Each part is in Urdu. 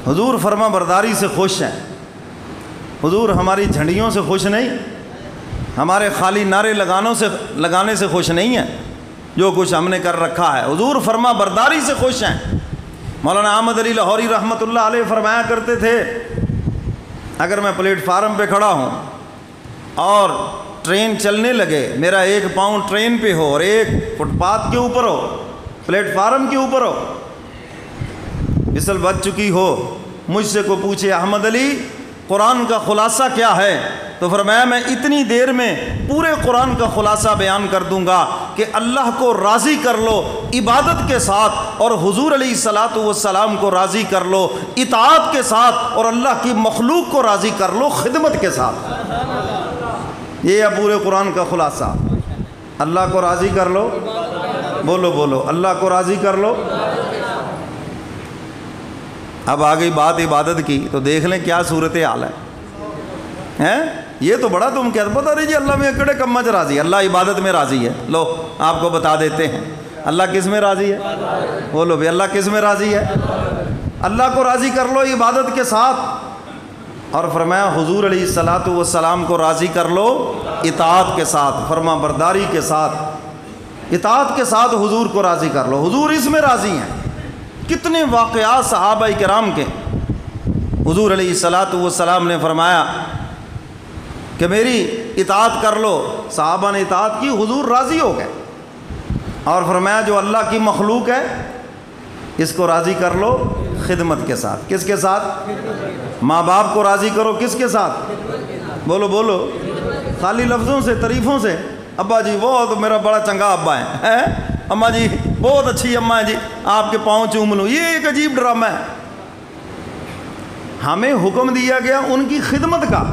حضور فرما برداری سے خوش ہیں، حضور ہماری جھنڈیوں سے خوش نہیں، ہمارے خالی نعرے لگانے سے خوش نہیں ہیں، جو کچھ ہم نے کر رکھا ہے حضور فرما برداری سے خوش ہیں۔ مولانا احمد علی لاہوری رحمۃ اللہ علیہ فرمایا کرتے تھے، اگر میں پلیٹ فارم پہ کھڑا ہوں اور ٹرین چلنے لگے، میرا ایک پاؤں ٹرین پہ ہو اور ایک فٹ پاتھ کے اوپر ہو، پلیٹ فارم کے اوپر ہو، وصل بج چکی ہو، مجھ سے کو پوچھے احمد علی قرآن کا خلاصہ کیا ہے، تو فرمایا میں اتنی دیر میں پورے قرآن کا خلاصہ بیان کر دوں گا کہ اللہ کو راضی کر لو عبادت کے ساتھ، اور حضور علیہ الصلاۃ والسلام کو راضی کر لو اطاعت کے ساتھ، اور اللہ کی مخلوق کو راضی کر لو خدمت کے ساتھ۔ یہ ہے پورے قرآن کا خلاصہ۔ اللہ کو راضی کر لو، بولو بولو، اللہ کو راضی کر لو۔ اب آ گئی بات عبادت کی، تو دیکھ لیں کیا صورتحال ہے۔ یہ تو بڑا تم کہتے پتہ نہیں جی اللہ میں کڑے کمج راضی ہے، اللہ عبادت میں راضی ہے۔ لو آپ کو بتا دیتے ہیں اللہ کس میں راضی ہے، بولو بھائی اللہ کس میں راضی ہے۔ اللہ کو راضی کر لو عبادت کے ساتھ، اور فرمایا حضور علیہ الصلاۃ والسلام کو راضی کر لو اطاعت کے ساتھ، فرما برداری کے ساتھ، اطاعت کے ساتھ حضور کو راضی کر لو، حضور اس میں راضی ہیں۔ کتنے واقعات صحابہ کرام کے، حضور علیہ الصلاۃ والسلام نے فرمایا کہ میری اطاعت کر لو، صحابہ نے اطاعت کی، حضور راضی ہو گئے، اور فرمایا جو اللہ کی مخلوق ہے اس کو راضی کر لو خدمت کے ساتھ۔ کس کے ساتھ؟ ماں باپ کو راضی کرو کس کے ساتھ، بولو بولو، خالی لفظوں سے تعریفوں سے، ابا جی وہ تو میرا بڑا چنگا ابا ہے، اماں جی بہت اچھی اماں ہے جی، آپ کے پاؤں چوم لوں، یہ ایک عجیب ڈرامہ ہے۔ ہمیں حکم دیا گیا ان کی خدمت کا،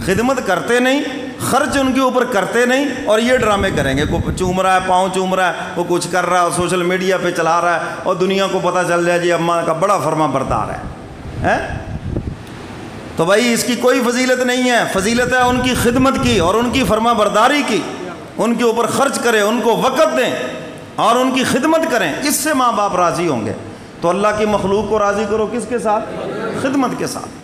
خدمت کرتے نہیں، خرچ ان کے اوپر کرتے نہیں، اور یہ ڈرامے کریں گے، کوئی چوم رہا ہے، پاؤں چوم رہا ہے، وہ کچھ کر رہا ہے اور سوشل میڈیا پہ چلا رہا ہے، اور دنیا کو پتہ چل جائے جی اماں کا بڑا فرما بردار ہے۔ تو بھائی اس کی کوئی فضیلت نہیں ہے، فضیلت ہے ان کی خدمت کی اور ان کی فرما برداری کی، ان کے اوپر خرچ کریں، ان کو وقت دیں اور ان کی خدمت کریں، اس سے ماں باپ راضی ہوں گے۔ تو اللہ کی مخلوق کو راضی کرو کس کے ساتھ، خدمت کے ساتھ۔